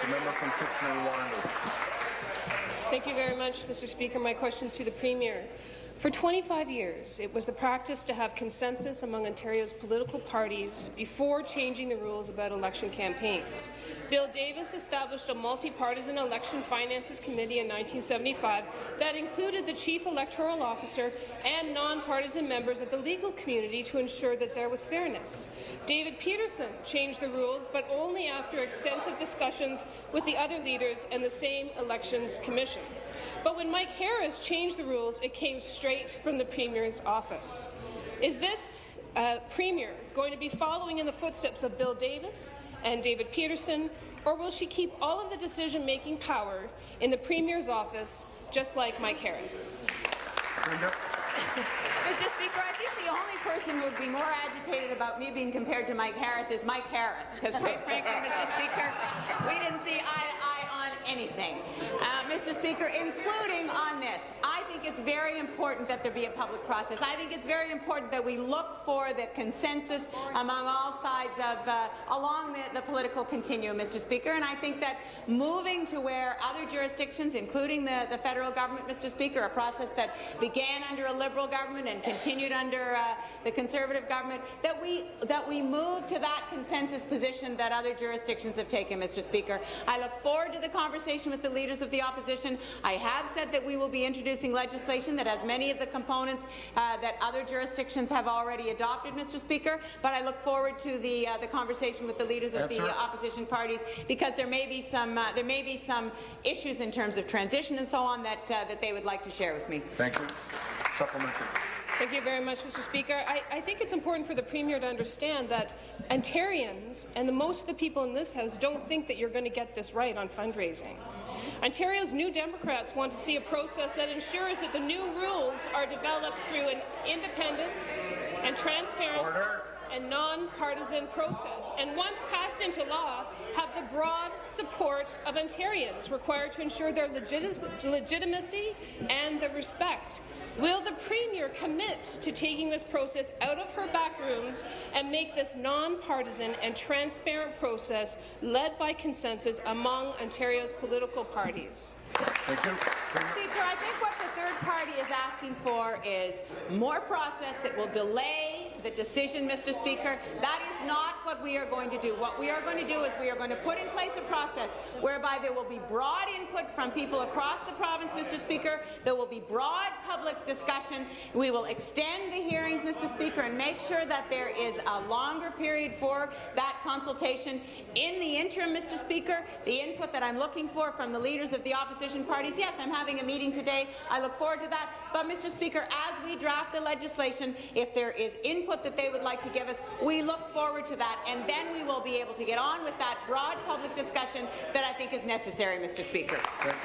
The member from Kitchener-Waterloo. Thank you very much, Mr. Speaker. My question is to the Premier. For 25 years, it was the practice to have consensus among Ontario's political parties before changing the rules about election campaigns. Bill Davis established a multi-partisan election finances committee in 1975 that included the chief electoral officer and non-partisan members of the legal community to ensure that there was fairness. David Peterson changed the rules, but only after extensive discussions with the other leaders and the same Elections Commission. But when Mike Harris changed the rules, it came straight from the Premier's office. Is this Premier going to be following in the footsteps of Bill Davis and David Peterson, or will she keep all of the decision-making power in the Premier's office, just like Mike Harris? Mr. Speaker, I think the only person who would be more agitated about me being compared to Mike Harris is Mike Harris, because quite frankly, Mr. Speaker, we didn't see eye to eye on anything. Mr. Speaker, including on this, I think it's very important that there be a public process. I think it's very important that we look for the consensus among all sides of along the political continuum, Mr. Speaker, and I think that moving to where other jurisdictions, including the federal government, Mr. Speaker, a process that began under a Liberal government and continued under the Conservative government, that we move to that consensus position that other jurisdictions have taken, Mr. Speaker. I look forward to the conversation with the leaders of the opposition. I have said that we will be introducing legislation that has many of the components that other jurisdictions have already adopted, Mr. Speaker, but I look forward to the conversation with the leaders of the opposition parties, because there may be some issues in terms of transition and so on that they would like to share with me. Thank you. Supplementary. Thank you very much, Mr. Speaker. I think it's important for the Premier to understand that Ontarians and most of the people in this House don't think that you're going to get this right on fundraising. Ontario's New Democrats want to see a process that ensures that the new rules are developed through an independent and transparent and non-partisan process, and once passed into law, have the broad support of Ontarians required to ensure their legitimacy and the respect. Will the Premier commit to taking this process out of her back rooms and make this non-partisan and transparent process led by consensus among Ontario's political parties? Thank you. Speaker, I think what the third party is asking for is more process that will delay the decision, Mr. Speaker. That is not what we are going to do. What we are going to do is we are going to put in place a process whereby there will be broad input from people across the province, Mr. Speaker. There will be broad public discussion. We will extend the hearings, Mr. Speaker, and make sure that there is a longer period for that consultation. In the interim, Mr. Speaker, the input that I'm looking for from the leaders of the opposition parties, yes, I'm having a meeting today. I look forward to that. But, Mr. Speaker, as we draft the legislation, if there is input that they would like to give us, we look forward to that, and then we will be able to get on with that broad public discussion that I think is necessary, Mr. Speaker. Thank you.